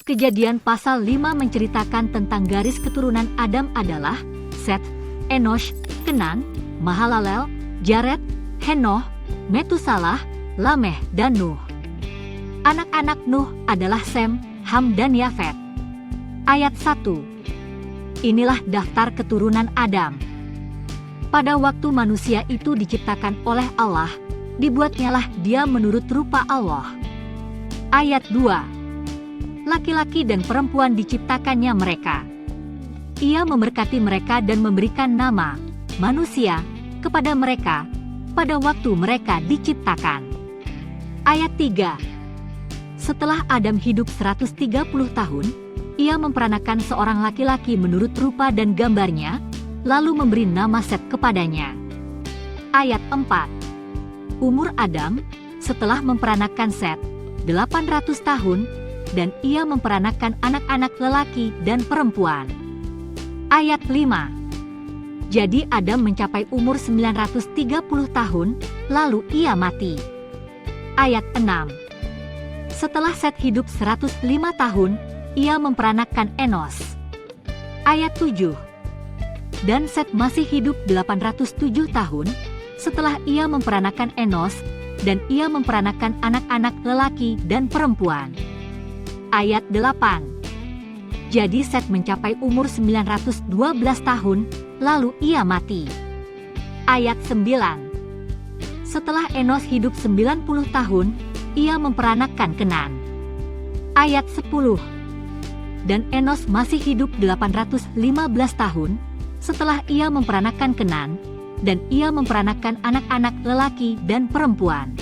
Kejadian pasal 5 menceritakan tentang garis keturunan Adam adalah Set, Enosh, Kenan, Mahalalel, Jared, Henoh, Metusalah, Lameh, dan Nuh. Anak-anak Nuh adalah Sem, Ham, dan Yafet. Ayat 1. Inilah daftar keturunan Adam. Pada waktu manusia itu diciptakan oleh Allah, dibuatnyalah dia menurut rupa Allah. Ayat 2. Laki-laki dan perempuan diciptakannya mereka. Ia memberkati mereka dan memberikan nama, manusia, kepada mereka, pada waktu mereka diciptakan. Ayat 3. Setelah Adam hidup 130 tahun, ia memperanakan seorang laki-laki menurut rupa dan gambarnya, lalu memberi nama Set kepadanya. Ayat 4. Umur Adam, setelah memperanakan Set, 800 tahun, dan ia memperanakan anak-anak lelaki dan perempuan. Ayat 5. Jadi Adam mencapai umur 930 tahun, lalu ia mati. Ayat 6. Setelah Set hidup 105 tahun, ia memperanakan Enos. Ayat 7. Dan Set masih hidup 807 tahun, setelah ia memperanakan Enos, dan ia memperanakan anak-anak lelaki dan perempuan. Ayat 8. Jadi Set mencapai umur 912 tahun, lalu ia mati. Ayat 9. Setelah Enos hidup 90 tahun, ia memperanakan Kenan. Ayat 10. Dan Enos masih hidup 815 tahun, setelah ia memperanakan Kenan, dan ia memperanakan anak-anak lelaki dan perempuan.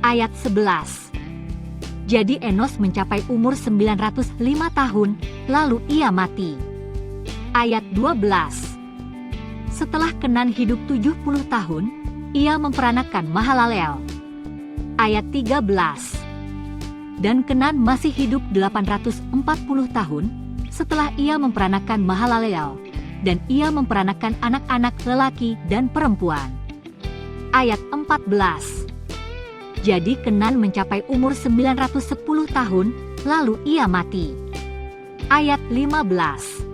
Ayat 11. Jadi Enos mencapai umur 905 tahun, lalu ia mati. Ayat 12. Setelah Kenan hidup 70 tahun, ia memperanakan Mahalalel. Ayat 13. Dan Kenan masih hidup 840 tahun, setelah ia memperanakan Mahalalel, dan ia memperanakan anak-anak lelaki dan perempuan. Ayat 14. Jadi Kenan mencapai umur 910 tahun, lalu ia mati. Ayat 15.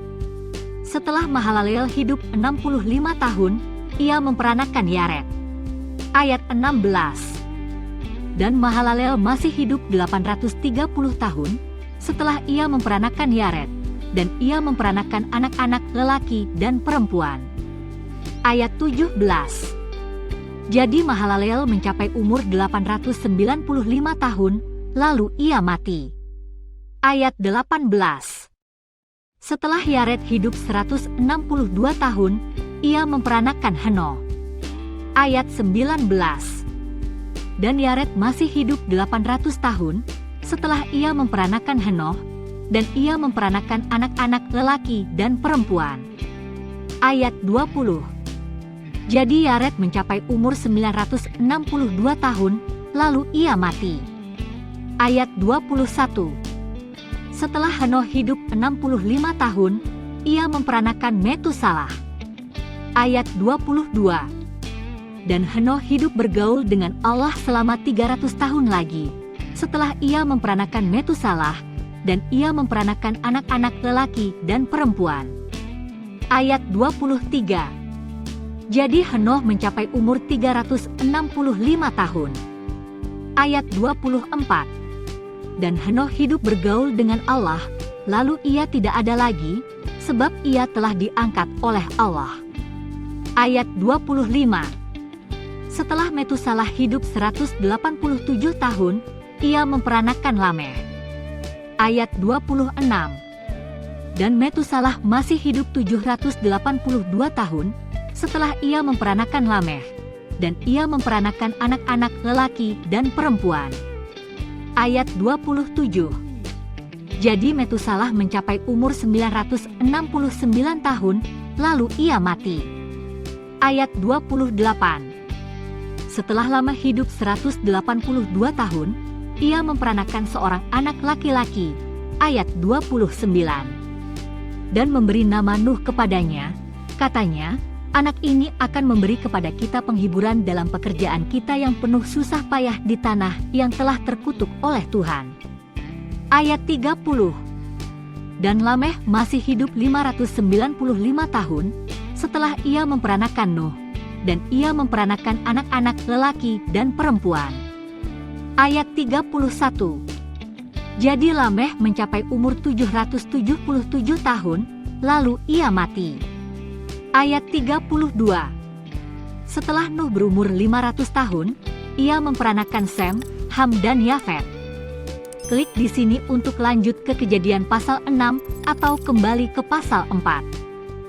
Setelah Mahalalel hidup 65 tahun, ia memperanakan Yared. Ayat 16. Dan Mahalalel masih hidup 830 tahun, setelah ia memperanakan Yared, dan ia memperanakan anak-anak lelaki dan perempuan. Ayat 17. Jadi Mahalalel mencapai umur 895 tahun, lalu ia mati. Ayat 18. Setelah Yared hidup 162 tahun, ia memperanakan Henoh. Ayat 19. Dan Yared masih hidup 800 tahun, setelah ia memperanakan Henoh, dan ia memperanakan anak-anak lelaki dan perempuan. Ayat 20. Jadi Yared mencapai umur 962 tahun, lalu ia mati. Ayat 21. Setelah Henoh hidup 65 tahun, ia memperanakan Metusalah. Ayat 22. Dan Henoh hidup bergaul dengan Allah selama 300 tahun lagi, setelah ia memperanakan Metusalah, dan ia memperanakan anak-anak lelaki dan perempuan. Ayat 23. Jadi Henoh mencapai umur 365 tahun. Ayat 24. Dan Henoh hidup bergaul dengan Allah, lalu ia tidak ada lagi, sebab ia telah diangkat oleh Allah. Ayat 25. Setelah Metusalah hidup 187 tahun, ia memperanakan Lameh. Ayat 26. Dan Metusalah masih hidup 782 tahun, setelah ia memperanakan Lameh, dan ia memperanakan anak-anak lelaki dan perempuan. Ayat 27. Jadi Metusalah mencapai umur 969 tahun, lalu ia mati. Ayat 28. Setelah Lameh hidup 182 tahun, ia memperanakan seorang anak laki-laki. Ayat 29. Dan memberi nama Nuh kepadanya, katanya, anak ini akan memberi kepada kita penghiburan dalam pekerjaan kita yang penuh susah payah di tanah yang telah terkutuk oleh Tuhan. Ayat 30. Dan Lameh masih hidup 595 tahun setelah ia memperanakan Nuh, dan ia memperanakan anak-anak lelaki dan perempuan. Ayat 31. Jadi Lameh mencapai umur 777 tahun, lalu ia mati. Ayat 32. Setelah Nuh berumur 500 tahun, ia memperanakan Sem, Ham dan Yafet. Klik di sini untuk lanjut ke Kejadian pasal 6 atau kembali ke pasal 4.